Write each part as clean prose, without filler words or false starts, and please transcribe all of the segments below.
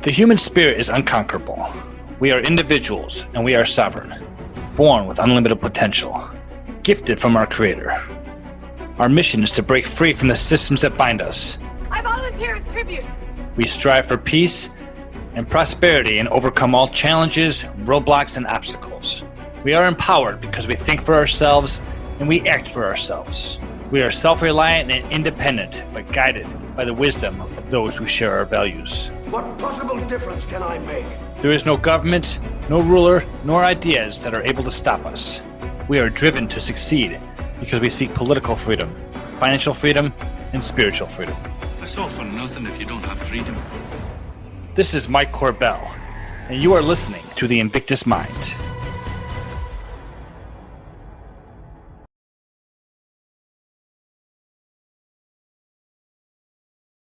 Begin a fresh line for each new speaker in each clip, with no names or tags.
The human spirit is unconquerable. We are individuals and we are sovereign, born with unlimited potential, gifted from our Creator. Our mission is to break free from the systems that bind us.
I volunteer as tribute.
We strive for peace and prosperity and overcome all challenges, roadblocks, and obstacles. We are empowered because we think for ourselves and we act for ourselves. We are self-reliant and independent, but guided by the wisdom of those who share our values.
What possible difference can I make?
There is no government, no ruler, nor ideas that are able to stop us. We are driven to succeed because we seek political freedom, financial freedom, and spiritual freedom.
It's all for nothing if you don't have freedom.
This is Mike Corbell, and you are listening to The Invictus Mind.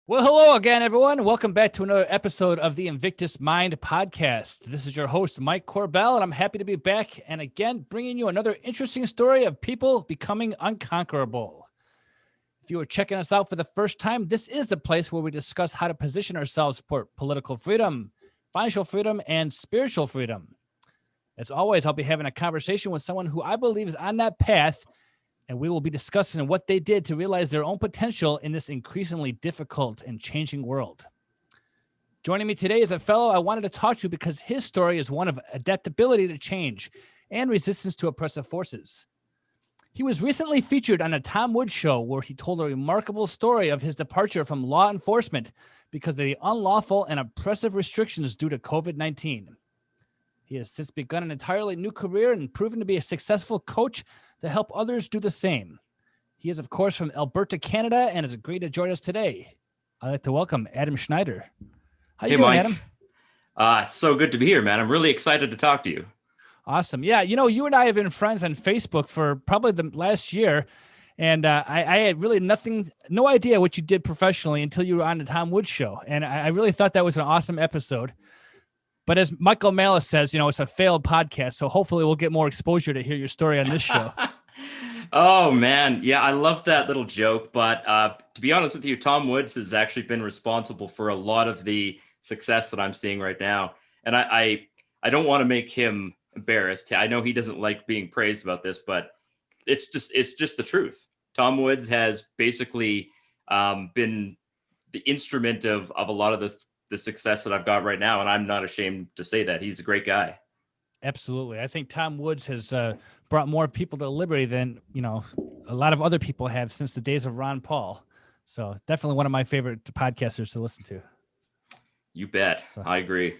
Well, hello again, everyone. Welcome back to another episode of the Invictus Mind podcast. This is your host, Mike Corbell, and I'm happy to be back and again bringing you another interesting story of people becoming unconquerable. If you are checking us out for the first time, this is the place where we discuss how to position ourselves for political freedom, financial freedom, and spiritual freedom. As always, I'll be having a conversation with someone who I believe is on that path, and we will be discussing what they did to realize their own potential in this increasingly difficult and changing world. Joining me today is a fellow I wanted to talk to because his story is one of adaptability to change and resistance to oppressive forces. He was recently featured on a Tom Woods show where he told a remarkable story of his departure from law enforcement because of the unlawful and oppressive restrictions due to COVID-19. He has since begun an entirely new career and proven to be a successful coach to help others do the same. He is, of course, from Alberta, Canada, and is agreed to join us today. I'd like to welcome Adam Schneider. How you doing,
Mike.
Adam?
It's so good to be here, man. I'm really excited to talk to you.
Awesome. Yeah, you know, you and I have been friends on Facebook for probably the last year, and I had really no idea what you did professionally until you were on the Tom Woods show, and I really thought that was an awesome episode. But as Michael Malice says, you know, it's a failed podcast, so hopefully we'll get more exposure to hear your story on this show.
Oh, man. Yeah, I love that little joke. But to be honest with you, Tom Woods has actually been responsible for a lot of the success that I'm seeing right now. And I don't want to make him embarrassed. I know he doesn't like being praised about this, but it's just the truth. Tom Woods has basically been the instrument of a lot of the success that I've got right now. And I'm not ashamed to say that. He's a great guy.
Absolutely. I think Tom Woods has brought more people to liberty than, you know, a lot of other people have since the days of Ron Paul. So definitely one of my favorite podcasters to listen to.
You bet. So, I agree.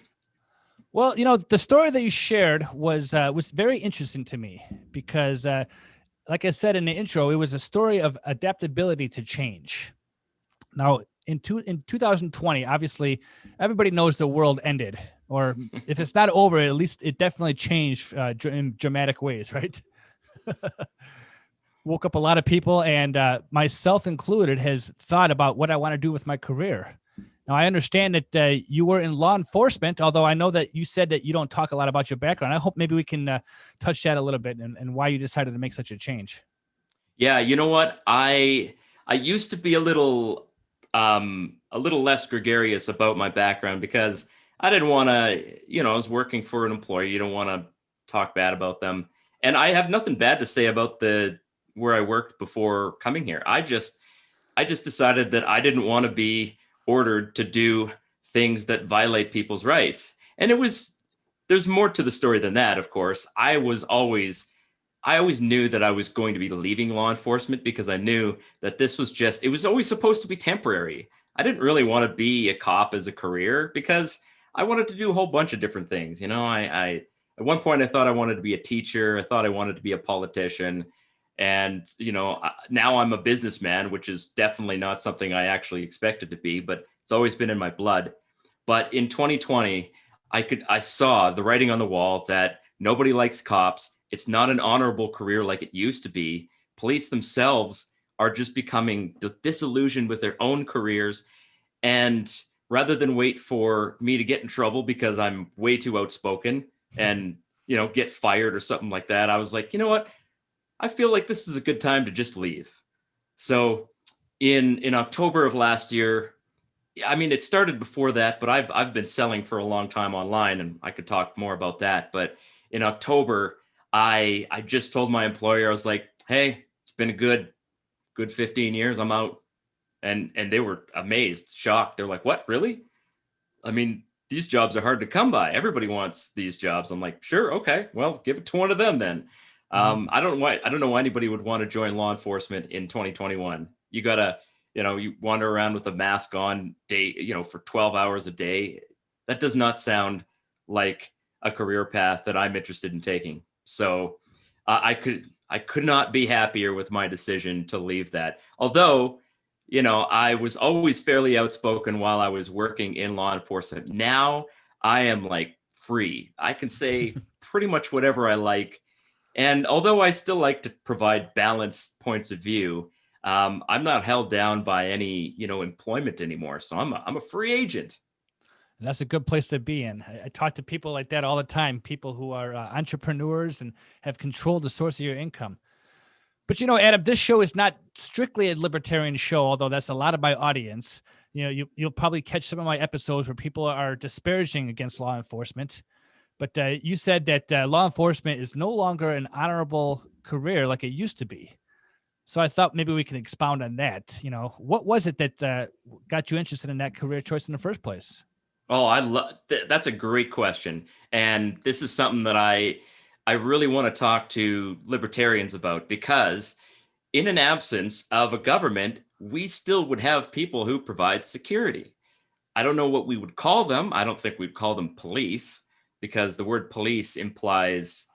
Well, you know, the story that you shared was very interesting to me because, like I said in the intro, it was a story of adaptability to change. Now, in 2020, obviously, everybody knows the world ended, or if it's not over, at least it definitely changed in dramatic ways, right? Woke up a lot of people, and myself included, has thought about what I want to do with my career. Now, I understand that you were in law enforcement, although I know that you said that you don't talk a lot about your background. I hope maybe we can touch that a little bit and why you decided to make such a change.
Yeah, you know what? I used to be a little less gregarious about my background because I didn't want to, you know, I was working for an employer. You don't want to talk bad about them. And I have nothing bad to say about where I worked before coming here. I just decided that I didn't want to be ordered to do things that violate people's rights. And there's more to the story than that, of course. I always knew that I was going to be leaving law enforcement because I knew that it was always supposed to be temporary. I didn't really want to be a cop as a career because I wanted to do a whole bunch of different things. You know, I at one point I thought I wanted to be a teacher. I thought I wanted to be a politician. And, you know, now I'm a businessman, which is definitely not something I actually expected to be, but it's always been in my blood. But in 2020, I saw the writing on the wall that nobody likes cops. It's not an honorable career like it used to be. Police themselves are just becoming disillusioned with their own careers. And rather than wait for me to get in trouble because I'm way too outspoken and, you know, get fired or something like that, I was like, you know what? I feel like this is a good time to just leave. So in October of last year, I mean, it started before that, but I've been selling for a long time online, and I could talk more about that. But in October, I just told my employer, I was like, "Hey, it's been a good 15 years. I'm out." And they were amazed, shocked. They're like, "What? Really? I mean, these jobs are hard to come by. Everybody wants these jobs." I'm like, "Sure, okay. Well, give it to one of them then."
Mhm.
I don't know why anybody would want to join law enforcement in 2021. You gotta, you wander around with a mask on day, for 12 hours a day. That does not sound like a career path that I'm interested in taking. So I could not be happier with my decision to leave that. Although, I was always fairly outspoken while I was working in law enforcement. Now I am like free. I can say pretty much whatever I like. And although I still like to provide balanced points of view, I'm not held down by any, employment anymore. So I'm a free agent.
And that's a good place to be in. I talk to people like that all the time, people who are entrepreneurs and have controlled the source of your income. But Adam, this show is not strictly a libertarian show, although that's a lot of my audience. You'll probably catch some of my episodes where people are disparaging against law enforcement. But you said that law enforcement is no longer an honorable career like it used to be. So I thought maybe we can expound on that. What was it that got you interested in that career choice in the first place?
Oh, I love that's a great question. And this is something that I really want to talk to libertarians about because in an absence of a government, we still would have people who provide security. I don't know what we would call them. I don't think we'd call them police because the word police implies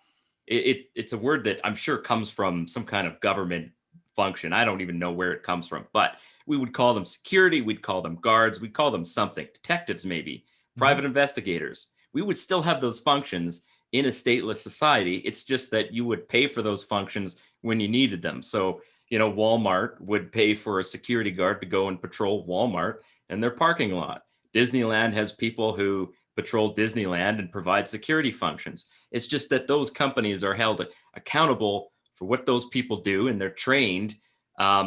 it's a word that I'm sure comes from some kind of government function. I don't even know where it comes from, but we would call them security. We'd call them guards. We'd call them something, detectives, maybe
Mhm.
private investigators. We would still have those functions in a stateless society. It's just that you would pay for those functions when you needed them. So, Walmart would pay for a security guard to go and patrol Walmart and their parking lot. Disneyland has people who patrol Disneyland and provide security functions. It's just that those companies are held accountable for what those people do, and they're trained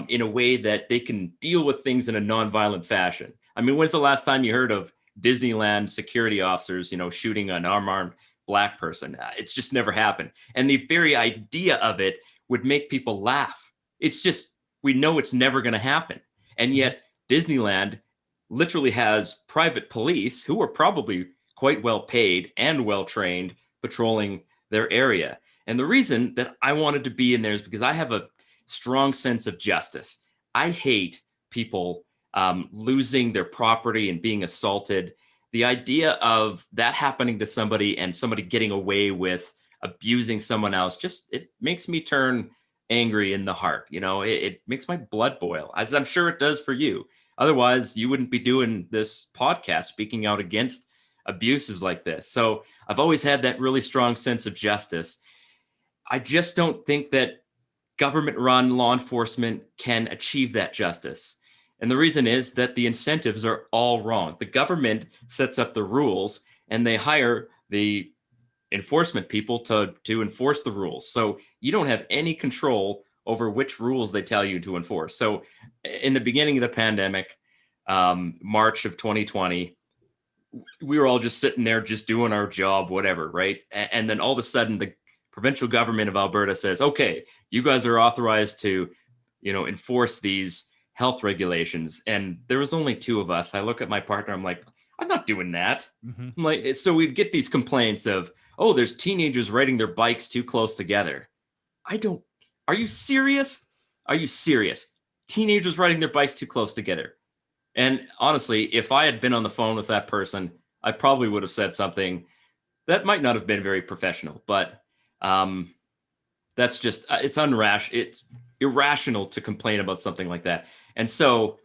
in a way that they can deal with things in a nonviolent fashion. I mean, when's the last time you heard of Disneyland security officers, shooting an unarmed black person? It's just never happened. And the very idea of it would make people laugh. It's just, we know it's never going to happen. And
Mhm.
yet, Disneyland literally has private police who are probably quite well paid and well trained patrolling their area. And the reason that I wanted to be in there is because I have a strong sense of justice. I hate people losing their property and being assaulted. The idea of that happening to somebody and somebody getting away with abusing someone else just it makes me turn angry in the heart. It makes my blood boil, as I'm sure it does for you. Otherwise, you wouldn't be doing this podcast speaking out against abuses like this. So I've always had that really strong sense of justice. I just don't think that government run law enforcement can achieve that justice. And the reason is that the incentives are all wrong. The government sets up the rules and they hire the enforcement people to enforce the rules. So you don't have any control over which rules they tell you to enforce. So in the beginning of the pandemic, March of 2020, we were all just sitting there, just doing our job, whatever, right? And then all of a sudden, the provincial government of Alberta says, "Okay, you guys are authorized to, enforce these health regulations." And there was only two of us. I look at my partner. I'm like, "I'm not doing that."
Mhm.
I'm like, so we'd get these complaints of, "Oh, there's teenagers riding their bikes too close together." I don't. Are you serious? Are you serious? Teenagers riding their bikes too close together. And honestly, if I had been on the phone with that person, I probably would have said something that might not have been very professional, but um, that's just it's irrational to complain about something like that. And so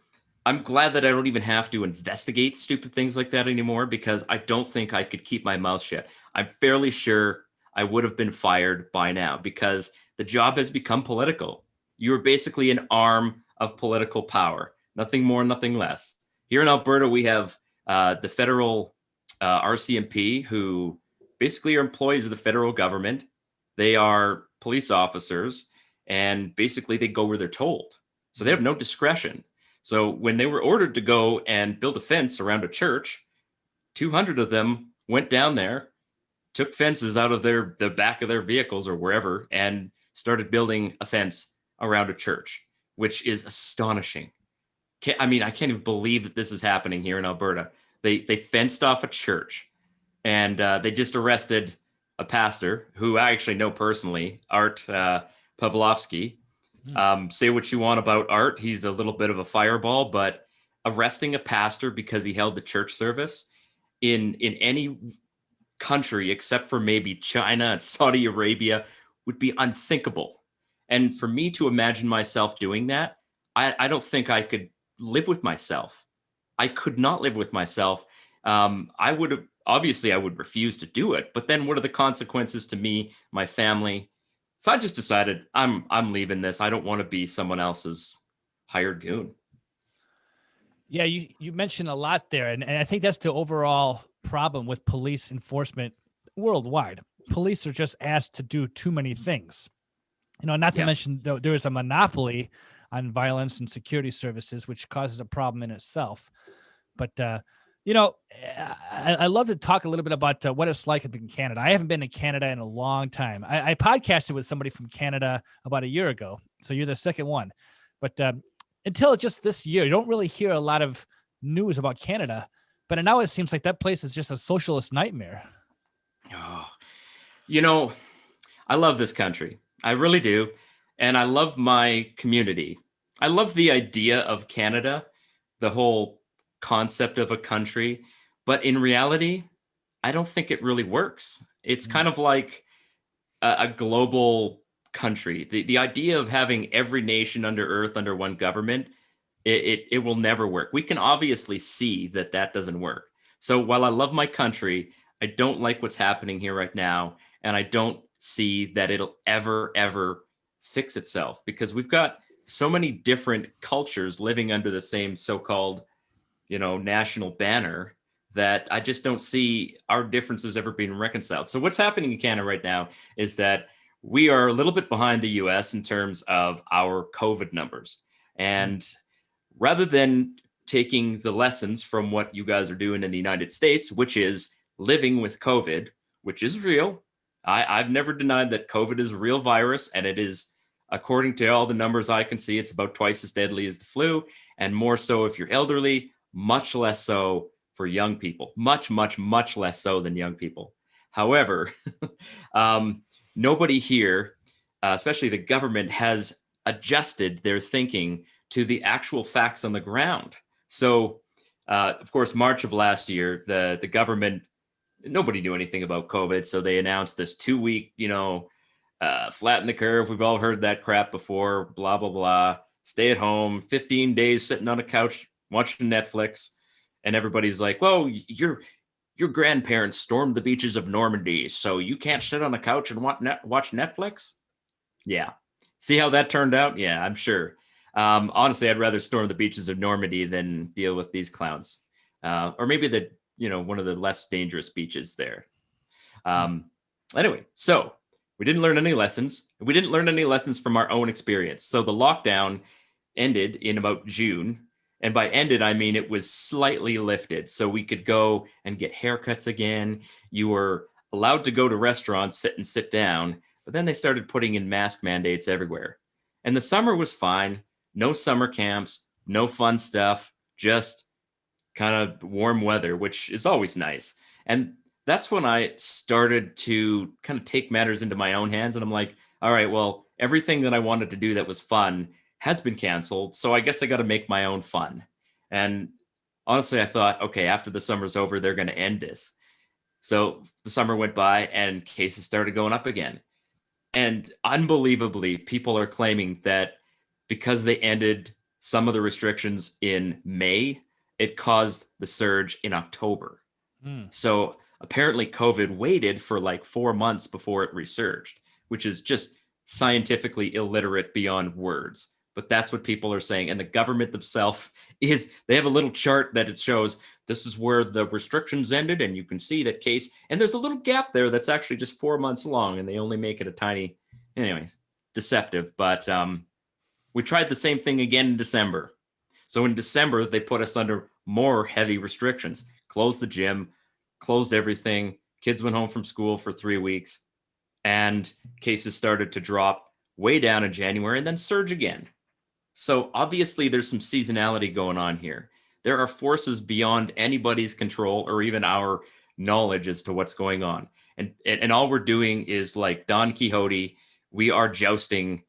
I'm glad that I don't even have to investigate stupid things like that anymore because I don't think I could keep my mouth shut. I'm fairly sure I would have been fired by now because the job has become political. You're basically an arm of political power, nothing more, nothing less. Here in Alberta, we have the federal RCMP, who basically are employees of the federal government. They are police officers, and basically they go where they're told. So they have no discretion. So when they were ordered to go and build a fence around a church, 200 of them went down there, took fences out of the back of their vehicles or wherever, and started building a fence around a church, which is astonishing. I mean, I can't even believe that this is happening here in Alberta. They fenced off a church, and they just arrested a pastor who I actually know personally, Art Pavlovsky. Say what you want about Art. He's a little bit of a fireball, but arresting a pastor because he held the church service in any country except for maybe China and Saudi Arabia would be unthinkable. And for me to imagine myself doing that, I don't think I could live with myself. I could not live with myself. I would have obviously I would refuse to do it, but then what are the consequences to me, my family? So I just decided I'm leaving this. I don't want to be someone else's hired goon.
Yeah, you mentioned a lot there, and I think that's the overall problem with police enforcement worldwide. Police are just asked to do too many things. Not to mention there is a monopoly on violence and security services, which causes a problem in itself. But I love to talk a little bit about what it's like in Canada. I haven't been to Canada in a long time. I podcasted with somebody from Canada about a year ago, so you're the second one. But until just this year, you don't really hear a lot of news about Canada. But now it seems like that place is just a socialist nightmare.
Oh, I love this country. I really do. And I love my community. I love the idea of Canada, the whole concept of a country. But in reality, I don't think it really works. It's kind of like a global country. The idea of having every nation under earth under one government, it will never work. We can obviously see that doesn't work. So while I love my country, I don't like what's happening here right now. And I don't see that it'll ever fix itself because we've got so many different cultures living under the same so-called, national banner that I just don't see our differences ever being reconciled. So what's happening in Canada right now is that we are a little bit behind the US in terms of our COVID numbers. And rather than taking the lessons from what you guys are doing in the United States, which is living with COVID, which is real. I've never denied that COVID is a real virus, and it is, according to all the numbers I can see, it's about twice as deadly as the flu, and more so if you're elderly, much less so for young people, much less so than young people. However, nobody here, especially the government, has adjusted their thinking to the actual facts on the ground. So, of course, March of last year, the government, nobody knew anything about COVID. So they announced this 2-week, flatten the curve. We've all heard that crap before, blah, blah, blah. Stay at home, 15 days sitting on a couch, watching Netflix. And everybody's like, well, your grandparents stormed the beaches of Normandy, so you can't sit on the couch and watch Netflix? Yeah. See how that turned out? Yeah, I'm sure. Honestly, I'd rather storm the beaches of Normandy than deal with these clowns. Or maybe one of the less dangerous beaches there. Anyway, so we didn't learn any lessons. We didn't learn any lessons from our own experience. So the lockdown ended in about June. And by ended, I mean it was slightly lifted. So we could go and get haircuts again. You were allowed to go to restaurants, sit down. But then they started putting in mask mandates everywhere. And the summer was fine. No summer camps, no fun stuff, just kind of warm weather, which is always nice. And that's when I started to kind of take matters into my own hands. And I'm like, all right, well, everything that I wanted to do that was fun has been canceled. So I guess I got to make my own fun. And honestly, I thought, okay, after the summer's over, they're going to end this. So the summer went by and cases started going up again. And unbelievably, people are claiming that because they ended some of the restrictions in May, it caused the surge in October. So apparently COVID waited for like 4 months before it resurged, which is just scientifically illiterate beyond words. But that's what people are saying. And the government themselves they have a little chart that it shows this is where the restrictions ended. And you can see that case. And there's a little gap there that's actually just 4 months long. And they only make it a tiny, anyways, deceptive. But we tried the same thing again in December. So in December, they put us under more heavy restrictions, closed the gym, closed everything. Kids went home from school for 3 weeks, and cases started to drop way down in January and then surge again. So obviously there's some seasonality going on here. There are forces beyond anybody's control or even our knowledge as to what's going on. And all we're doing is like Don Quixote, we are jousting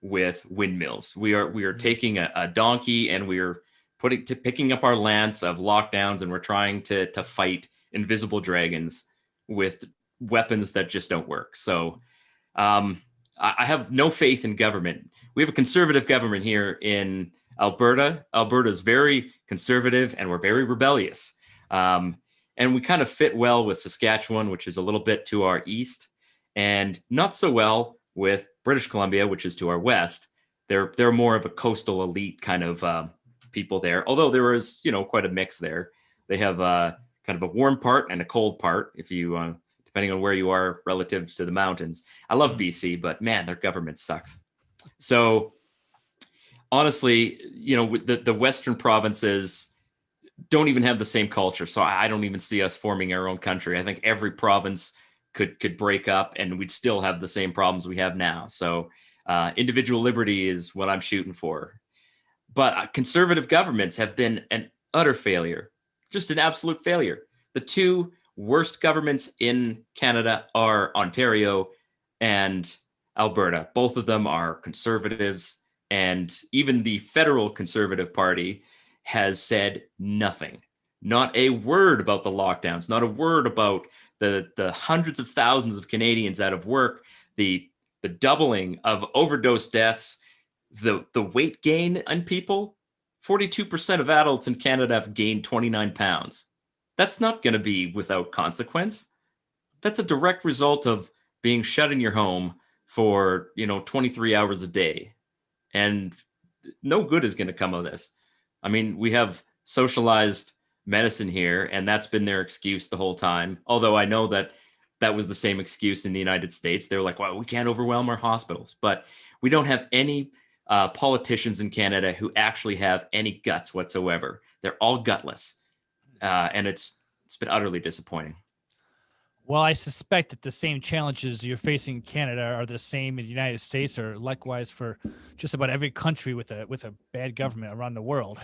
with windmills. We are taking a donkey and we're picking up our lance of lockdowns, and we're trying to fight invisible dragons with weapons that just don't work. So I have no faith in government. We have a conservative government here in Alberta. Alberta is very conservative and we're very rebellious. And we kind of fit well with Saskatchewan, which is a little bit to our east, and not so well with British Columbia, which is to our west. They're more of a coastal elite kind of people there, although there is, quite a mix there. They have kind of a warm part and a cold part, if you depending on where you are relative to the mountains. I love BC, but man, their government sucks. So honestly, the Western provinces don't even have the same culture. So I don't even see us forming our own country. I think every province could break up and we'd still have the same problems we have now. So individual liberty is what I'm shooting for. But conservative governments have been an utter failure, just an absolute failure. The two worst governments in Canada are Ontario and Alberta. Both of them are conservatives, and even the federal Conservative Party has said nothing, not a word about the lockdowns, not a word about the hundreds of thousands of Canadians out of work, the doubling of overdose deaths, the weight gain in people. 42% of adults in Canada have gained 29 pounds. That's not going to be without consequence. That's a direct result of being shut in your home for, 23 hours a day. And no good is going to come of this. I mean, we have socialized medicine here, and that's been their excuse the whole time. Although I know that was the same excuse in the United States. They're like, well, we can't overwhelm our hospitals. But we don't have any politicians in Canada who actually have any guts whatsoever. They're all gutless. And it's been utterly disappointing.
Well, I suspect that the same challenges you're facing in Canada are the same in the United States, or likewise for just about every country with a bad government around the world.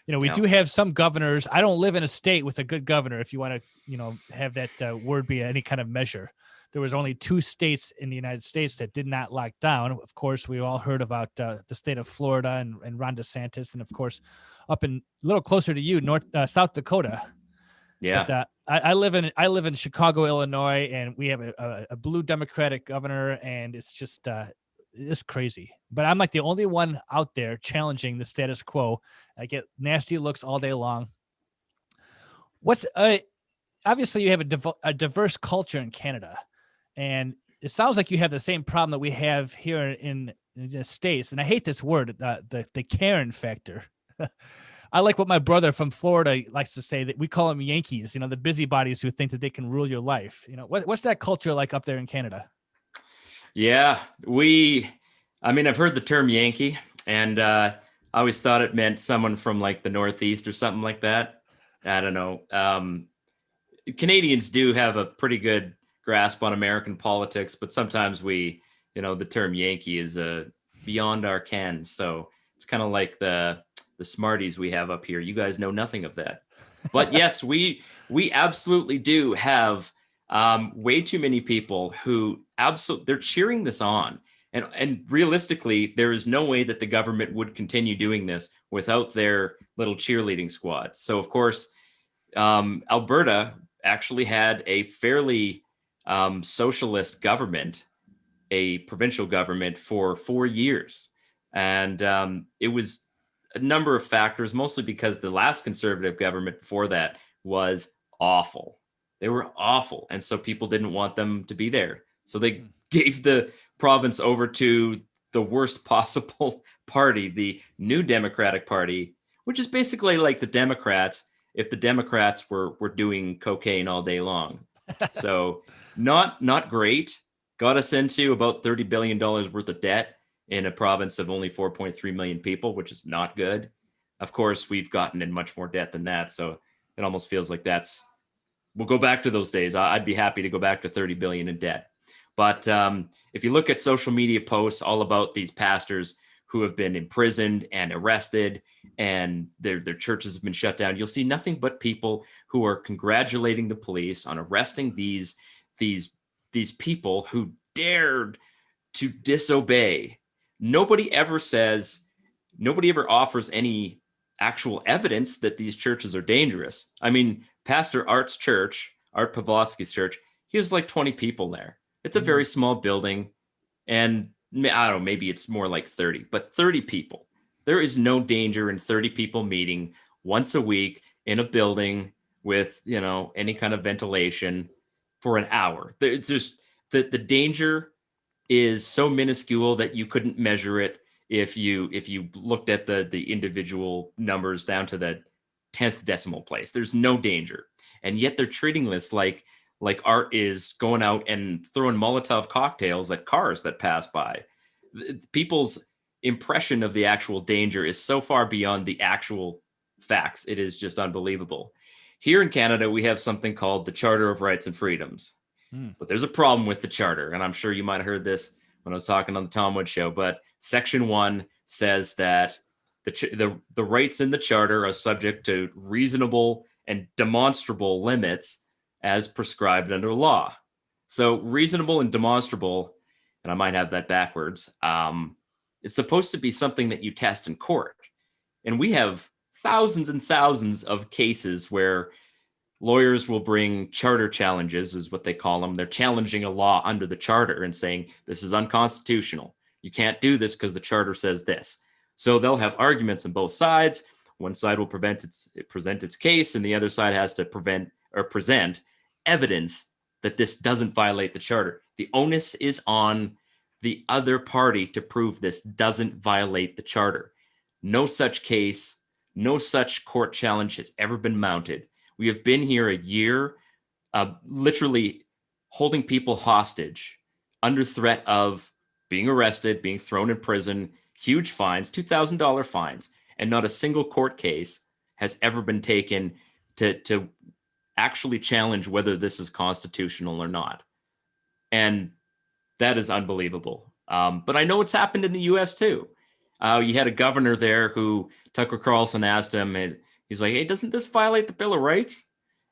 We do have some governors. I don't live in a state with a good governor, if you want to, have that word be any kind of measure. There was only 2 states in the United States that did not lock down. Of course, we all heard about the state of Florida and Ron DeSantis, and of course, up in a little closer to you, South Dakota.
Yeah.
But, I live in Chicago, Illinois, and we have a blue Democratic governor, and it's just it's crazy. But I'm like the only one out there challenging the status quo. I get nasty looks all day long. What's obviously you have a diverse culture in Canada, and it sounds like you have the same problem that we have here in the States. And I hate this word, the Karen factor. I like what my brother from Florida likes to say, that we call them Yankees, the busybodies who think that they can rule your life. What's that culture like up there in Canada?
Yeah, I've heard the term Yankee, and I always thought it meant someone from like the Northeast or something like that. I don't know. Canadians do have a pretty good grasp on American politics, but sometimes the term Yankee is beyond our ken. So it's kind of like the Smarties we have up here. You guys know nothing of that. But yes, we absolutely do have way too many people who they're cheering this on. And realistically, there is no way that the government would continue doing this without their little cheerleading squad. So of course, Alberta actually had a fairly socialist government, a provincial government, for 4 years. And it was a number of factors, mostly because the last conservative government before that was awful. They were awful. And so people didn't want them to be there. So they gave the province over to the worst possible party, the New Democratic Party, which is basically like the Democrats if the Democrats were doing cocaine all day long. So not great. Got us into about $30 billion worth of debt in a province of only 4.3 million people, which is not good. Of course, we've gotten in much more debt than that. So it almost feels like we'll go back to those days. I'd be happy to go back to 30 billion in debt. But if you look at social media posts all about these pastors who have been imprisoned and arrested and their churches have been shut down, you'll see nothing but people who are congratulating the police on arresting these people who dared to disobey. Nobody ever offers any actual evidence that these churches are dangerous. I mean, Pastor Art's church, Art Pavlovsky's church, he has like 20 people there. It's a very small building, and I don't know, maybe it's more like 30, but 30 people. There is no danger in 30 people meeting once a week in a building with, any kind of ventilation for an hour. It's just the danger is so minuscule that you couldn't measure it if you looked at the individual numbers down to the 10th decimal place. There's no danger. And yet they're treating this like Art is going out and throwing Molotov cocktails at cars that pass by. People's impression of the actual danger is so far beyond the actual facts. It is just unbelievable. Here in Canada, we have something called the Charter of Rights and Freedoms. But there's a problem with the charter, and I'm sure you might have heard this when I was talking on the Tom Wood Show, but Section 1 says that the rights in the charter are subject to reasonable and demonstrable limits as prescribed under law. So reasonable and demonstrable, and I might have that backwards, it's supposed to be something that you test in court. And we have thousands and thousands of cases where lawyers will bring charter challenges, is what they call them. They're challenging a law under the charter and saying, this is unconstitutional. You can't do this because the charter says this. So they'll have arguments on both sides. One side will present its case, and the other side has to present evidence that this doesn't violate the charter. The onus is on the other party to prove this doesn't violate the charter. No such case, no such court challenge has ever been mounted. We have been here a year, literally holding people hostage under threat of being arrested, being thrown in prison, huge fines, $2,000 fines, and not a single court case has ever been taken to actually challenge whether this is constitutional or not. And that is unbelievable. But I know it's happened in the U.S. too. You had a governor there who Tucker Carlson asked him, and he's like, hey, doesn't this violate the Bill of Rights?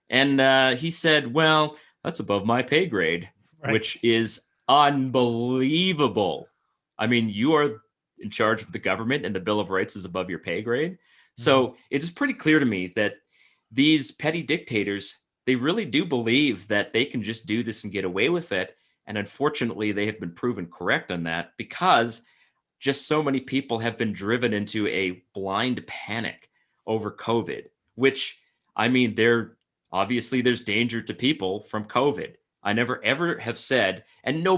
And he said, well, that's above my pay grade, right, which is unbelievable. I mean, you are in charge of the government and the Bill of Rights is above your pay grade. Mm-hmm. So it is pretty clear to me that these petty dictators, they really do believe that they can just do this and get away with it. And unfortunately, they have been proven correct on that because just so many people have been driven into a blind panic over COVID, which, I mean, obviously there's danger to people from COVID. I never ever have said, and no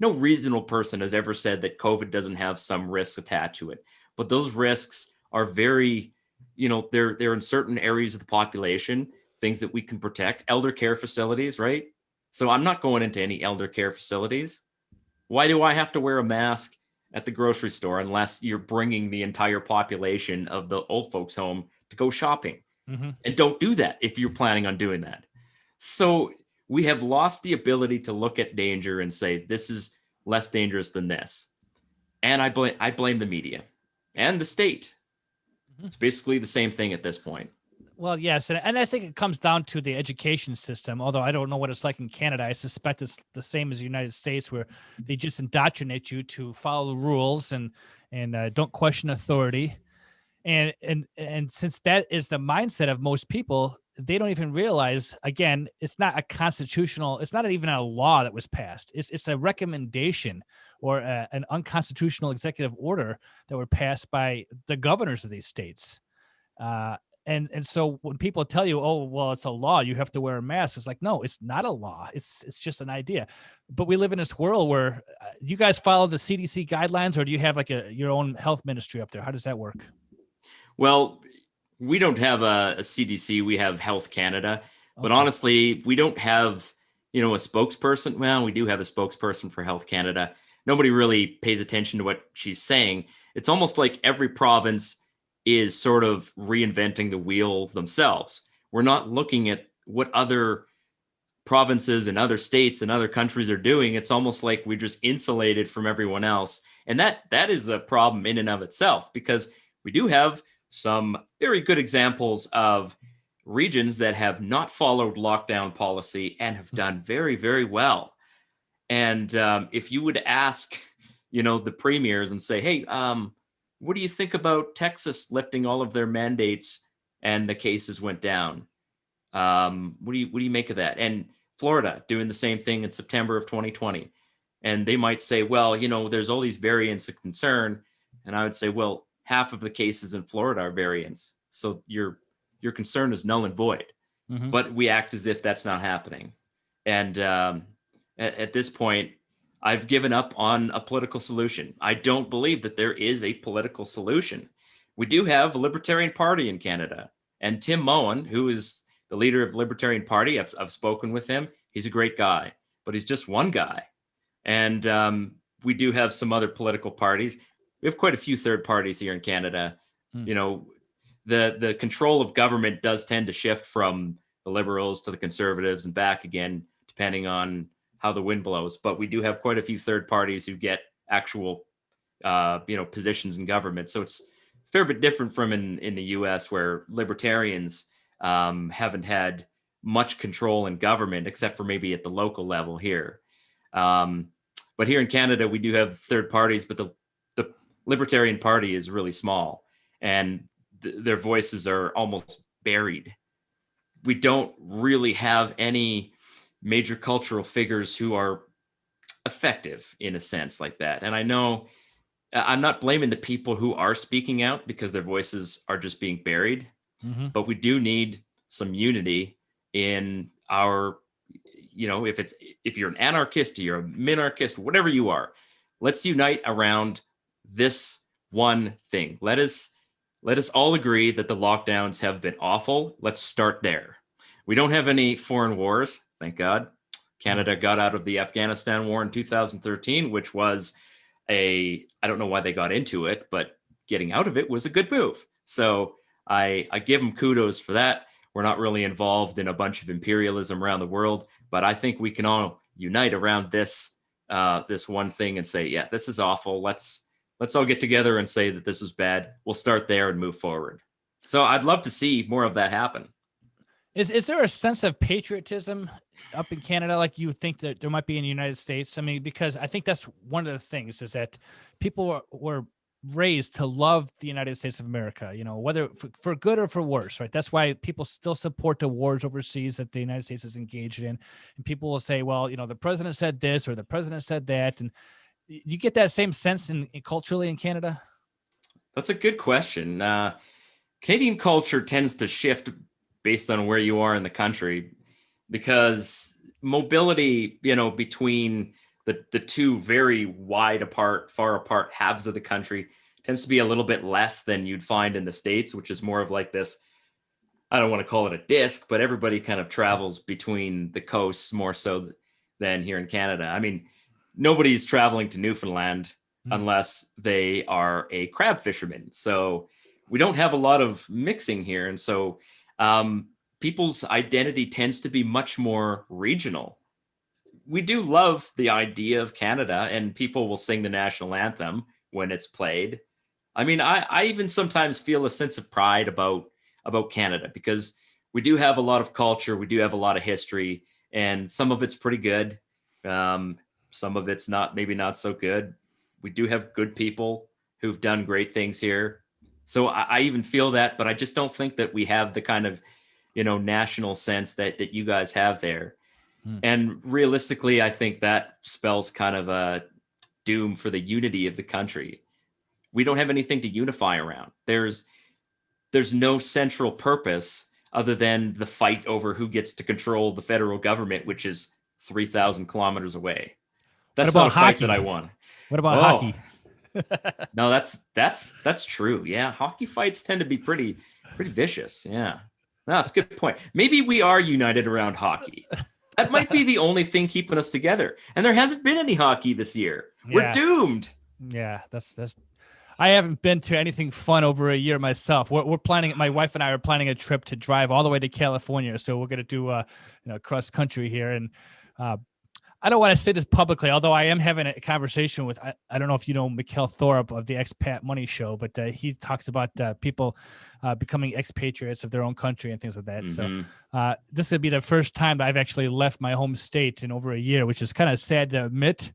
reasonable person has ever said that COVID doesn't have some risks attached to it. But those risks are very, they're in certain areas of the population, things that we can protect, elder care facilities, right? So I'm not going into any elder care facilities. Why do I have to wear a mask at the grocery store unless you're bringing the entire population of the old folks home to go shopping? Mm-hmm. And don't do that if you're planning on doing that. So we have lost the ability to look at danger and say, this is less dangerous than this. And I blame the media and the state. Mm-hmm. It's basically the same thing at this point.
Well, yes. And I think it comes down to the education system, although I don't know what it's like in Canada. I suspect it's the same as the United States, where they just indoctrinate you to follow the rules and don't question authority. And since that is the mindset of most people, they don't even realize, again, it's not it's not even a law that was passed. It's a recommendation or an unconstitutional executive order that were passed by the governors of these states. And so when people tell you, oh, well, it's a law, you have to wear a mask, it's like, no, it's not a law. It's just an idea. But we live in this world where you guys follow the CDC guidelines, or do you have like your own health ministry up there? How does that work?
Well, we don't have a CDC. We have Health Canada. But honestly, we don't have, a spokesperson. Well, we do have a spokesperson for Health Canada. Nobody really pays attention to what she's saying. It's almost like every province is sort of reinventing the wheel themselves. We're not looking at what other provinces and other states and other countries are doing. It's almost like we're just insulated from everyone else. And that is a problem in and of itself, because we do have some very good examples of regions that have not followed lockdown policy and have done very, very well. And if you would ask, the premiers and say, hey, what do you think about Texas lifting all of their mandates and the cases went down? What do you make of that? And Florida doing the same thing in September of 2020. And they might say, well, there's all these variants of concern. And I would say, well, half of the cases in Florida are variants. So your concern is null and void.
Mm-hmm.
But we act as if that's not happening. And at this point, I've given up on a political solution. I don't believe that there is a political solution. We do have a Libertarian Party in Canada. And Tim Moen, who is the leader of the Libertarian Party, I've spoken with him. He's a great guy, but he's just one guy. And we do have some other political parties. We have quite a few third parties here in Canada. The control of government does tend to shift from the Liberals to the Conservatives and back again, depending on how the wind blows. But we do have quite a few third parties who get actual, positions in government. So it's a fair bit different from in the U.S., where libertarians haven't had much control in government, except for maybe at the local level here. But here in Canada, we do have third parties, but the Libertarian Party is really small, and their voices are almost buried. We don't really have any major cultural figures who are effective in a sense like that. And I know I'm not blaming the people who are speaking out, because their voices are just being buried.
Mm-hmm.
But we do need some unity in our, if you're an anarchist, you're a minarchist, whatever you are, let's unite around this one thing. Let us all agree that the lockdowns have been awful. Let's start there. We don't have any foreign wars, thank God. Canada got out of the Afghanistan war in 2013, which was I don't know why they got into it, but getting out of it was a good move. So I give them kudos for that. We're not really involved in a bunch of imperialism around the world, but I think we can all unite around this one thing and say, yeah, this is awful. Let's all get together and say that this is bad. We'll start there and move forward. So I'd love to see more of that happen.
Is there a sense of patriotism up in Canada like you think that there might be in the United States? I mean, because I think that's one of the things, is that people were raised to love the United States of America, whether for good or for worse, right? That's why people still support the wars overseas that the United States is engaged in. And people will say, well, the president said this or the president said that. And you get that same sense in culturally in Canada?
That's a good question. Canadian culture tends to shift based on where you are in the country, because mobility, between the two very far apart halves of the country tends to be a little bit less than you'd find in the States, which is more of like this, I don't want to call it a disc, but everybody kind of travels between the coasts more so than here in Canada. I mean, nobody's traveling to Newfoundland unless they are a crab fisherman. So we don't have a lot of mixing here. And so people's identity tends to be much more regional. We do love the idea of Canada, and people will sing the national anthem when it's played. I mean, I even sometimes feel a sense of pride about Canada, because we do have a lot of culture. We do have a lot of history, and some of it's pretty good. Some of it's maybe not so good. We do have good people who've done great things here. So I even feel that, but I just don't think that we have the kind of, national sense that you guys have there. And realistically, I think that spells kind of a doom for the unity of the country. We don't have anything to unify around. There's no central purpose other than the fight over who gets to control the federal government, which is 3,000 kilometers away. That's not a fight that I won.
What about hockey?
No, that's true. Yeah, hockey fights tend to be pretty vicious. Yeah, no, that's a good point. Maybe we are united around hockey. That might be the only thing keeping us together. And there hasn't been any hockey this year.
Yeah.
We're doomed.
Yeah, that's. I haven't been to anything fun over a year myself. We're planning. My wife and I are planning a trip to drive all the way to California. So we're gonna do cross country here, and uh, I don't want to say this publicly, although I am having a conversation with, I don't know if you know Mikkel Thorup of the Expat Money Show, but he talks about people becoming expatriates of their own country and things like that.
Mhm.
So this would be the first time that I've actually left my home state in over a year, which is kind of sad to admit.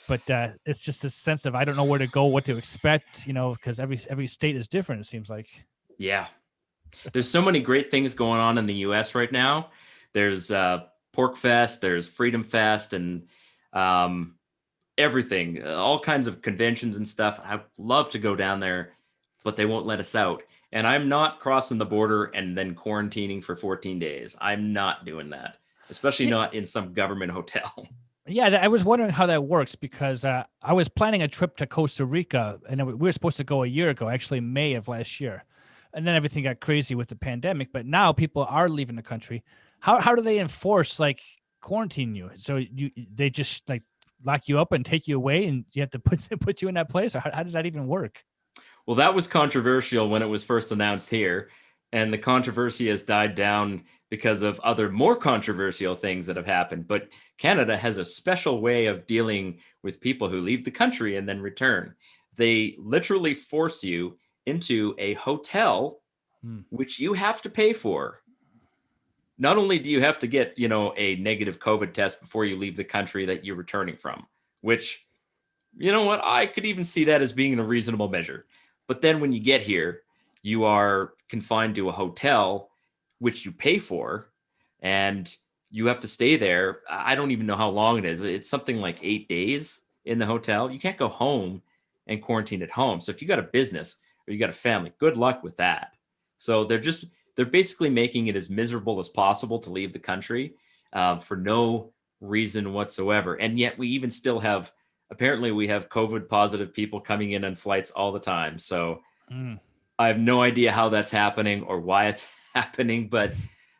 But it's just a sense of I don't know where to go, what to expect, because every state is different, it seems like.
Yeah. There's so many great things going on in the US right now. There's Pork Fest, there's Freedom Fest, and everything, all kinds of conventions and stuff. I'd love to go down there, but they won't let us out. And I'm not crossing the border and then quarantining for 14 days. I'm not doing that, especially not in some government hotel.
Yeah, I was wondering how that works because I was planning a trip to Costa Rica, and we were supposed to go a year ago, actually May of last year, and then everything got crazy with the pandemic. But now people are leaving the country. How do they enforce quarantine you? So they just lock you up and take you away, and you have to put you in that place, or how does that even work?
Well, that was controversial when it was first announced here, and the controversy has died down because of other more controversial things that have happened. But Canada has a special way of dealing with people who leave the country and then return. They literally force you into a hotel, which you have to pay for. Not only do you have to get, a negative COVID test before you leave the country that you're returning from, which, you know what, I could even see that as being a reasonable measure. But then when you get here, you are confined to a hotel, which you pay for, and you have to stay there. I don't even know how long it is. It's something like 8 days in the hotel. You can't go home and quarantine at home. So if you got a business or you got a family, good luck with that. So they're basically making it as miserable as possible to leave the country for no reason whatsoever. And yet we even still have, apparently we have COVID positive people coming in on flights all the time. So I have no idea how that's happening or why it's happening, but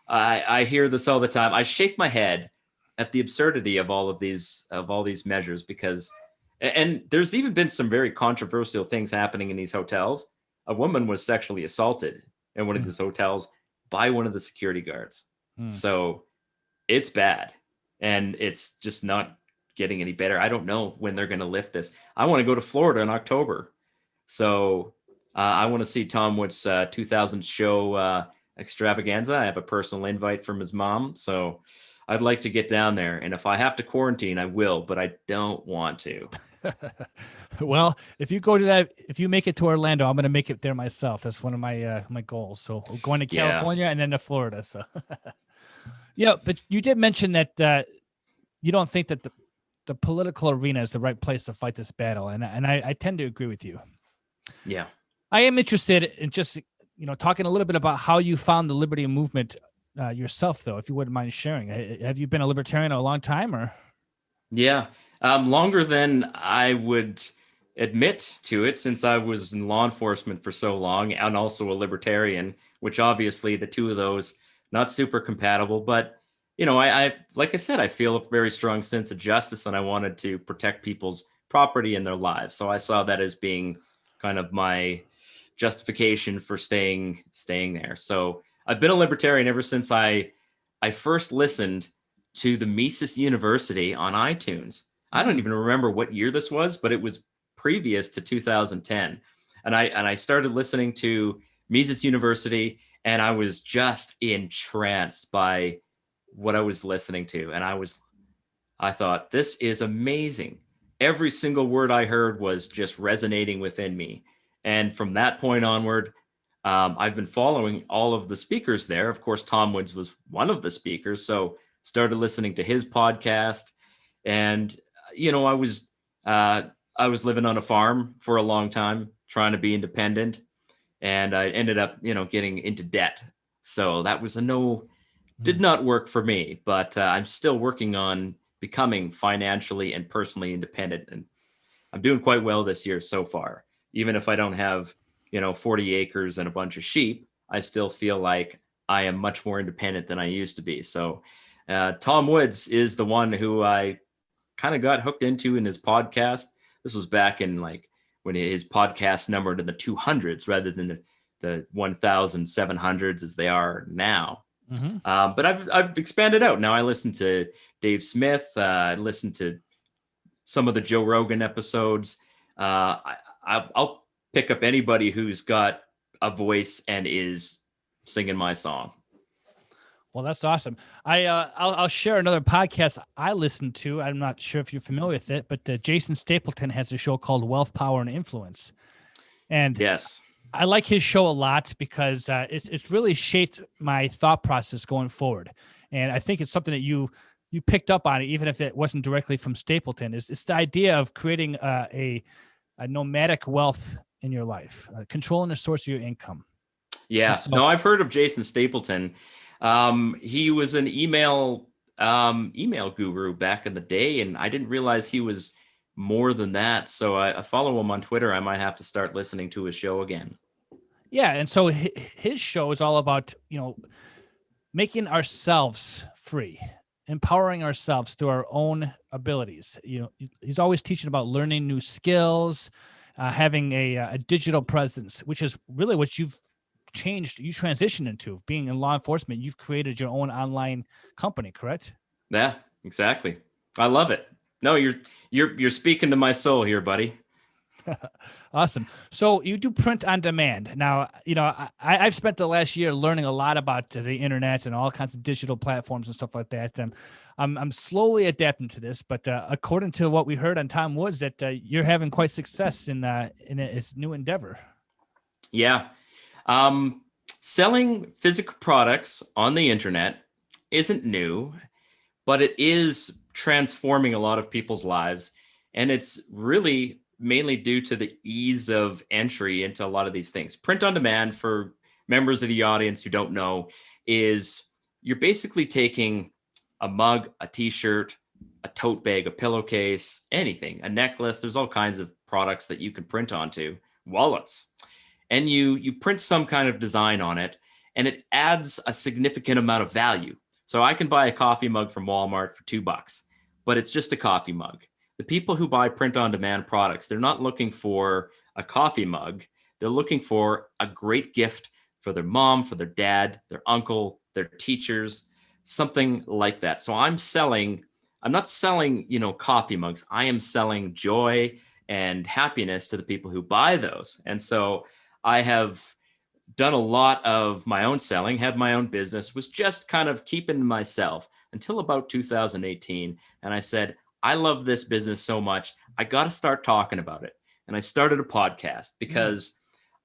I hear this all the time. I shake my head at the absurdity of all these measures because, and there's even been some very controversial things happening in these hotels. A woman was sexually assaulted in one of these hotels by one of the security guards. So it's bad, and it's just not getting any better. I don't know when they're going to lift this. I want to go to Florida in October. So I want to see Tom Wood's 2000 show extravaganza. I have a personal invite from his mom. So I'd like to get down there. And if I have to quarantine, I will, but I don't want to.
Well, if you make it to Orlando, I'm going to make it there myself. That's one of my my goals. So we're going to California and then to Florida. So yeah, but you did mention that you don't think that the political arena is the right place to fight this battle. And I tend to agree with you.
Yeah.
I am interested in just, talking a little bit about how you found the liberty movement yourself, though, if you wouldn't mind sharing. Have you been a libertarian a long time, or?
Yeah, longer than I would admit to it, since I was in law enforcement for so long and also a libertarian, which obviously the two of those not super compatible. But, I like I said, I feel a very strong sense of justice, and I wanted to protect people's property and their lives. So I saw that as being kind of my justification for staying there. So I've been a libertarian ever since I first listened to the Mises University on iTunes. I don't even remember what year this was, but it was previous to 2010. And I started listening to Mises University, and I was just entranced by what I was listening to. And I thought, this is amazing. Every single word I heard was just resonating within me. And from that point onward, I've been following all of the speakers there. Of course, Tom Woods was one of the speakers. So started listening to his podcast. And, I was living on a farm for a long time, trying to be independent. And I ended up, getting into debt. So that was did not work for me. But I'm still working on becoming financially and personally independent. And I'm doing quite well this year so far. Even if I don't have, 40 acres and a bunch of sheep, I still feel like I am much more independent than I used to be. So Tom Woods is the one who I kind of got hooked into in his podcast. This was back in when his podcast numbered in the 200s rather than the 1,700s as they are now.
Mm-hmm.
But I've expanded out. Now I listen to Dave Smith. I listen to some of the Joe Rogan episodes. I'll pick up anybody who's got a voice and is singing my song.
Well, that's awesome. I'll share another podcast I listen to. I'm not sure if you're familiar with it, but Jason Stapleton has a show called Wealth, Power, and Influence. And
yes,
I like his show a lot because it's really shaped my thought process going forward. And I think it's something that you picked up on, even if it wasn't directly from Stapleton. It's the idea of creating a nomadic wealth in your life, controlling the source of your income.
Yeah.
So,
no, I've heard of Jason Stapleton. He was an email guru back in the day, and I didn't realize he was more than that. So I follow him on Twitter. I might have to start listening to his show again.
yeah, and so his show is all about, making ourselves free, empowering ourselves through our own abilities. He's always teaching about learning new skills, having a digital presence, which is really what you transitioned into being in law enforcement. You've created your own online company, correct?
Yeah, exactly. I love it. No, you're speaking to my soul here, buddy.
Awesome. So you do print on demand. Now, I've spent the last year learning a lot about the internet and all kinds of digital platforms and stuff like that. And I'm slowly adapting to this, but according to what we heard on Tom Woods, that you're having quite success in its new endeavor.
Yeah. Selling physical products on the internet isn't new, but it is transforming a lot of people's lives. And it's really mainly due to the ease of entry into a lot of these things. Print on demand, for members of the audience who don't know, is you're basically taking a mug, a t-shirt, a tote bag, a pillowcase, anything, a necklace. There's all kinds of products that you can print onto, wallets. And you print some kind of design on it, and it adds a significant amount of value. So I can buy a coffee mug from Walmart for $2, but it's just a coffee mug. The people who buy print-on-demand products, they're not looking for a coffee mug. They're looking for a great gift for their mom, for their dad, their uncle, their teachers, something like that. So I'm not selling, coffee mugs. I am selling joy and happiness to the people who buy those. And so I have done a lot of my own selling, had my own business, was just kind of keeping to myself until about 2018. And I said, I love this business so much, I got to start talking about it. And I started a podcast because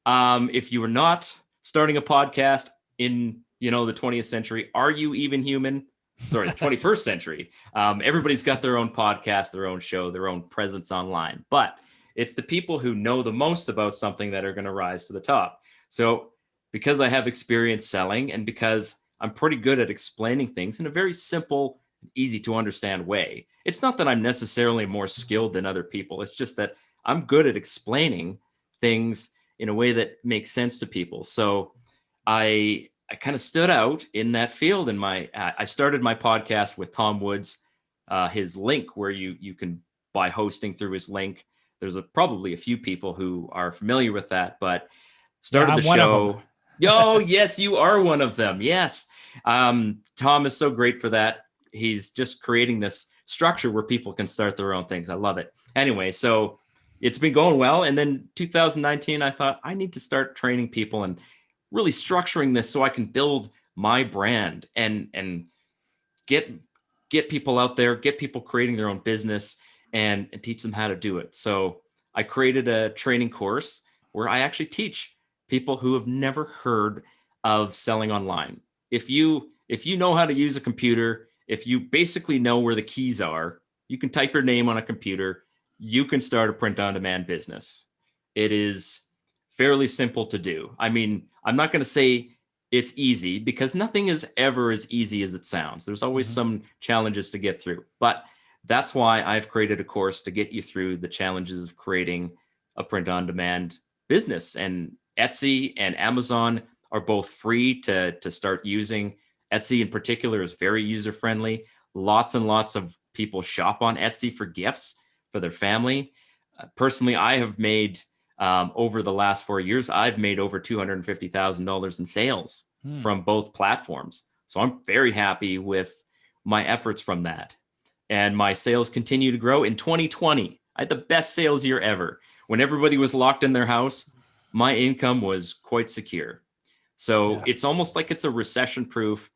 if you were not starting a podcast in, the 20th century, are you even human? Sorry, the 21st century. Everybody's got their own podcast, their own show, their own presence online. But it's the people who know the most about something that are going to rise to the top. So because I have experience selling, and because I'm pretty good at explaining things in a very simple, easy to understand way, it's not that I'm necessarily more skilled than other people. It's just that I'm good at explaining things in a way that makes sense to people. So I kind of stood out in that field. And I started my podcast with Tom Woods, his link, where you can buy hosting through his link. There's probably a few people who are familiar with that, but started the show. Oh, yes, you are one of them. Yes. Tom is so great for that. He's just creating this structure where people can start their own things. I love it. Anyway, so it's been going well. And then 2019, I thought I need to start training people and really structuring this so I can build my brand and get people out there, get people creating their own business and teach them how to do it. So I created a training course where I actually teach people who have never heard of selling online. If you know how to use a computer, if you basically know where the keys are, you can type your name on a computer, you can start a print-on-demand business. It is fairly simple to do. I mean, I'm not going to say it's easy, because nothing is ever as easy as it sounds. There's always some challenges to get through. But that's why I've created a course to get you through the challenges of creating a print-on-demand business. And Etsy and Amazon are both free to start using. Etsy in particular is very user-friendly. Lots and lots of people shop on Etsy for gifts for their family. Personally, I have made over the last 4 years, I've made over $250,000 in sales from both platforms. So I'm very happy with my efforts from that. And my sales continue to grow. In 2020, I had the best sales year ever. When everybody was locked in their house, my income was quite secure. So it's almost like it's a recession-proof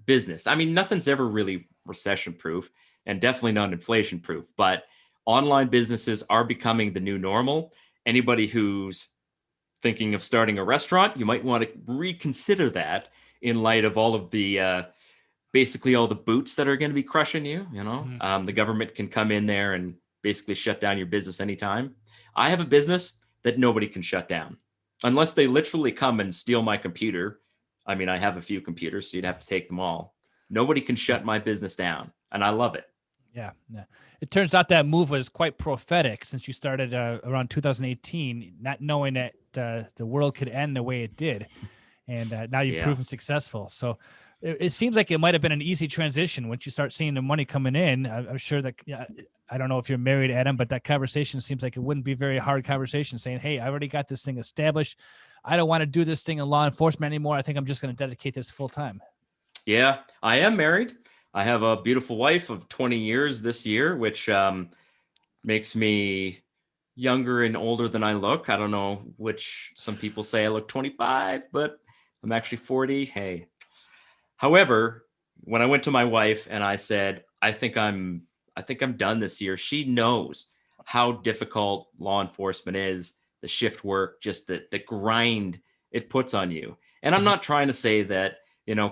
business. I mean, nothing's ever really recession-proof and definitely not inflation-proof, but online businesses are becoming the new normal. Anybody who's thinking of starting a restaurant, you might want to reconsider that in light of all of the basically all the boots that are going to be crushing you. The government can come in there and basically shut down your business anytime. I have a business that nobody can shut down unless they literally come and steal my computer. I mean, I have a few computers, so you'd have to take them all. Nobody can shut my business down, and I love it.
Yeah. It turns out that move was quite prophetic since you started around 2018, not knowing that the world could end the way it did. And now you've proven successful. So it seems like it might have been an easy transition once you start seeing the money coming in. I'm sure that, I don't know if you're married, Adam, but that conversation seems like it wouldn't be a very hard conversation saying, hey, I already got this thing established. I don't want to do this thing in law enforcement anymore. I think I'm just going to dedicate this full time.
Yeah, I am married. I have a beautiful wife of 20 years this year, which makes me younger and older than I look. I don't know which some people say I look 25, but I'm actually 40. Hey. However, when I went to my wife and I said, I think I'm done this year, she knows how difficult law enforcement is, the shift work, just the grind it puts on you. And I'm not trying to say that,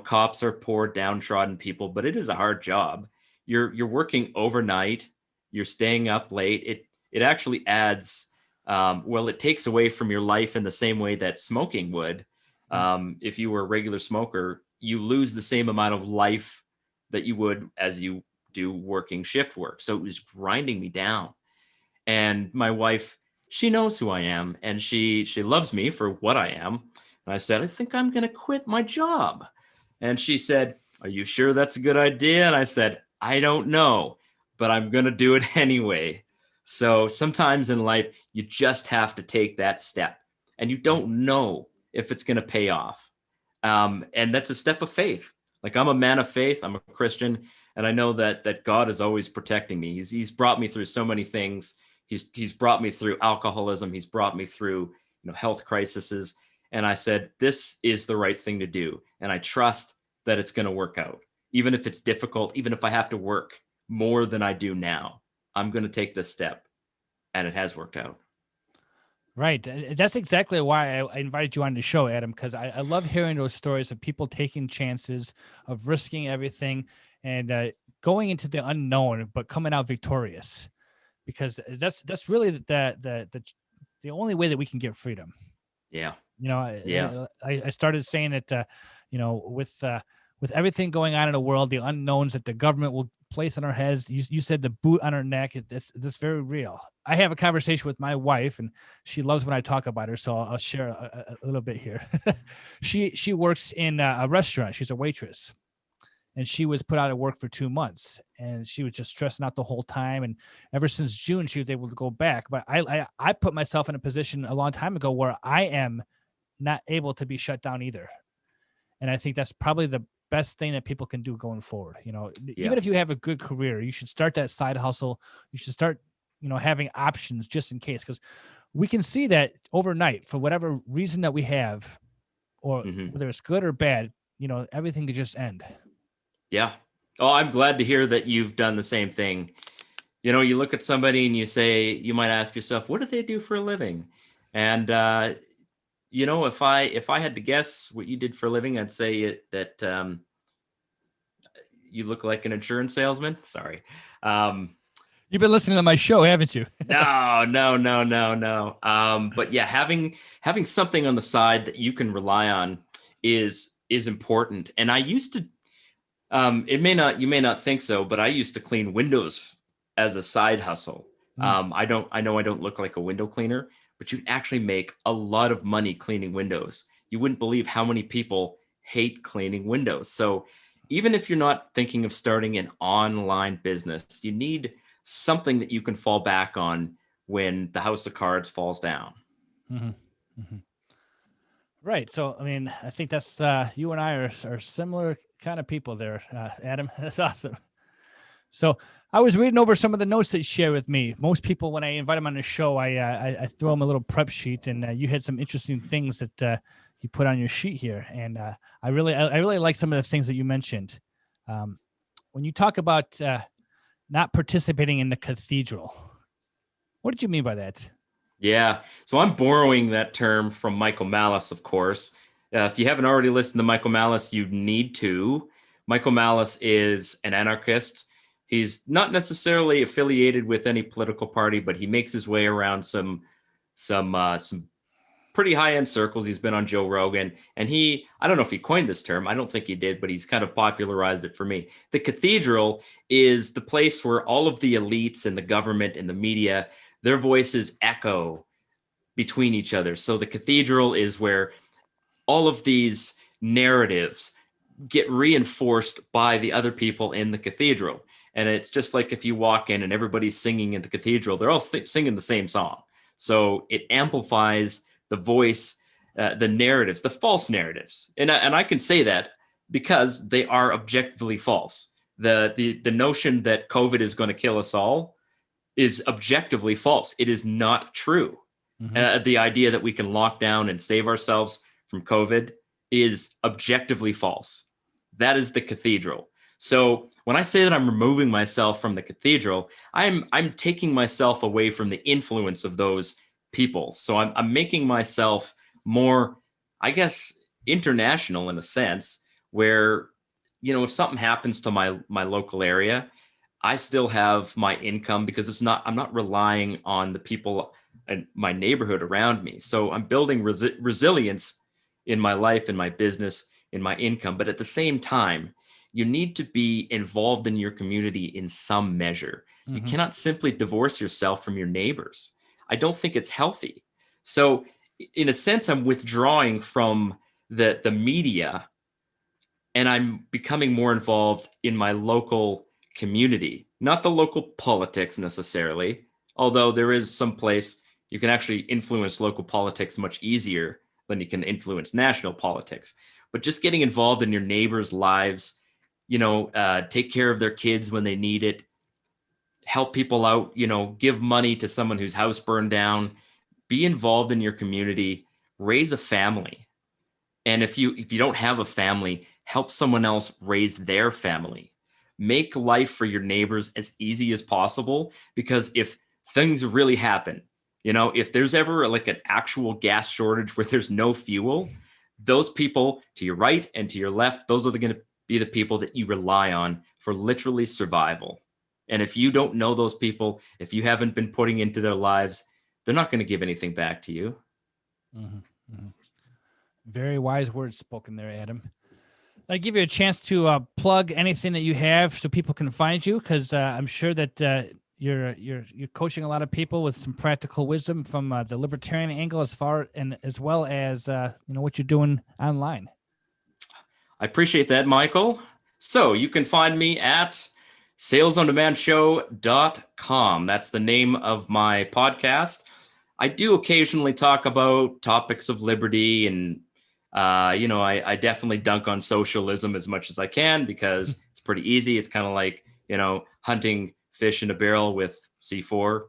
cops are poor, downtrodden people, but it is a hard job. You're working overnight, you're staying up late. It actually adds, it takes away from your life in the same way that smoking would. If you were a regular smoker, you lose the same amount of life that you would as you do working shift work. So it was grinding me down. And my wife, she knows who I am, and she loves me for what I am. And I said, I think I'm going to quit my job. And she said, are you sure that's a good idea? And I said, I don't know, but I'm going to do it anyway. So sometimes in life, you just have to take that step, and you don't know if it's going to pay off. And that's a step of faith. Like, I'm a man of faith. I'm a Christian, and I know that God is always protecting me. He's brought me through so many things. He's brought me through alcoholism. He's brought me through health crises. And I said, this is the right thing to do. And I trust that it's going to work out. Even if it's difficult, even if I have to work more than I do now, I'm going to take this step. And it has worked out.
Right. That's exactly why I invited you on the show, Adam, because I love hearing those stories of people taking chances, of risking everything and going into the unknown, but coming out victorious, because that's really the only way that we can get freedom.
Yeah.
I started saying that, with everything going on in the world, the unknowns that the government will place on our heads, you said the boot on our neck, that's very real. I have a conversation with my wife, and she loves when I talk about her, so I'll share a little bit here. She works in a restaurant. She's a waitress, and she was put out of work for 2 months, and she was just stressing out the whole time. And ever since June, she was able to go back. But I put myself in a position a long time ago where I am not able to be shut down either. And I think that's probably the best thing that people can do going forward. Even if you have a good career, you should start that side hustle. You should start, having options just in case, because we can see that overnight, for whatever reason that we have, or whether it's good or bad, everything could just end.
Yeah. Oh, I'm glad to hear that you've done the same thing. You look at somebody and you might ask yourself, what do they do for a living? And, if I had to guess what you did for a living, I'd say that you look like an insurance salesman. Sorry.
You've been listening to my show, haven't you?
No. But yeah, having something on the side that you can rely on is important. And I used to, you may not think so, but I used to clean windows as a side hustle. I know I don't look like a window cleaner, but you actually make a lot of money cleaning windows. You wouldn't believe how many people hate cleaning windows. So even if you're not thinking of starting an online business, you need something that you can fall back on when the house of cards falls down.
Mm-hmm. Mm-hmm. Right. So, I mean, I think that's you and I are similar kind of people there, Adam. That's awesome. So I was reading over some of the notes that you share with me. Most people, when I invite them on the show, I throw them a little prep sheet, and you had some interesting things that you put on your sheet here, and I really like some of the things that you mentioned. When you talk about not participating in the cathedral, what did you mean by that?
Yeah. So I'm borrowing that term from Michael Malice, of course. If you haven't already listened to Michael Malice, you need to. Michael Malice is an anarchist. He's not necessarily affiliated with any political party, but he makes his way around some pretty high-end circles. He's been on Joe Rogan, and I don't know if he coined this term. I don't think he did, but he's kind of popularized it for me. The cathedral is the place where all of the elites and the government and the media, their voices echo between each other. So the cathedral is where all of these narratives get reinforced by the other people in the cathedral. And it's just like if you walk in and everybody's singing in the cathedral, they're all singing the same song. So it amplifies the voice, the narratives, the false narratives. And I can say that because they are objectively false. The notion that COVID is going to kill us all is objectively false. It is not true. Mm-hmm. The idea that we can lock down and save ourselves from COVID is objectively false. That is the cathedral. So when I say that I'm removing myself from the cathedral, I'm taking myself away from the influence of those people. So I'm making myself more, I guess, international in a sense, where, if something happens to my local area, I still have my income because I'm not relying on the people in my neighborhood around me. So I'm building resilience in my life, in my business, in my income. But at the same time, you need to be involved in your community in some measure. Mm-hmm. You cannot simply divorce yourself from your neighbors. I don't think it's healthy. So in a sense, I'm withdrawing from the media, and I'm becoming more involved in my local community, not the local politics necessarily, although there is some place you can actually influence local politics much easier than you can influence national politics. But just getting involved in your neighbors' lives, take care of their kids when they need it, help people out, give money to someone whose house burned down, be involved in your community, raise a family. And if you don't have a family, help someone else raise their family. Make life for your neighbors as easy as possible, because if things really happen, if there's ever like an actual gas shortage where there's no fuel, those people to your right and to your left, those are going to be the people that you rely on for literally survival. And if you don't know those people, if you haven't been putting into their lives, they're not going to give anything back to you.
Mm-hmm. Mm-hmm. Very wise words spoken there, Adam. I give you a chance to plug anything that you have so people can find you, because I'm sure that you're coaching a lot of people with some practical wisdom from the libertarian angle, as well as what you're doing online.
I appreciate that, Michael. So you can find me at salesondemandshow.com. That's the name of my podcast. I do occasionally talk about topics of liberty, and I definitely dunk on socialism as much as I can because it's pretty easy. It's kind of like, hunting fish in a barrel with C4.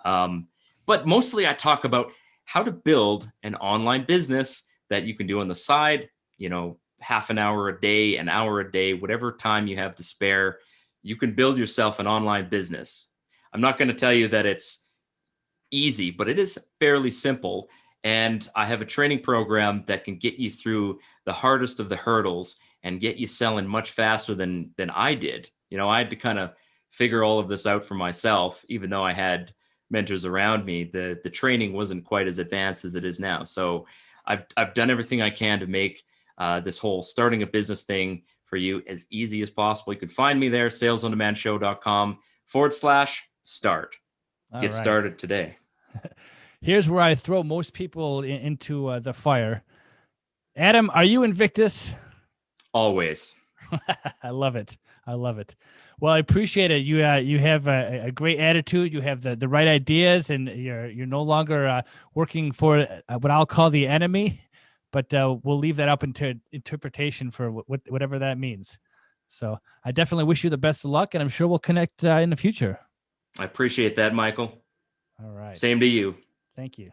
But mostly I talk about how to build an online business that you can do on the side, half an hour a day, an hour a day, whatever time you have to spare. You can build yourself an online business. I'm not going to tell you that it's easy, but it is fairly simple. And I have a training program that can get you through the hardest of the hurdles and get you selling much faster than I did. I had to kind of figure all of this out for myself, even though I had mentors around me. The training wasn't quite as advanced as it is now. So I've done everything I can to make this whole starting a business thing for you as easy as possible. You can find me there, salesondemandshow.com/start. Get started today.
Here's where I throw most people into the fire. Adam, are you Invictus?
Always.
I love it. I love it. Well, I appreciate it. You have a great attitude. You have the right ideas, and you're no longer working for what I'll call the enemy, but we'll leave that up into interpretation for whatever that means. So I definitely wish you the best of luck, and I'm sure we'll connect in the future.
I appreciate that, Michael.
All right.
Same to you.
Thank you.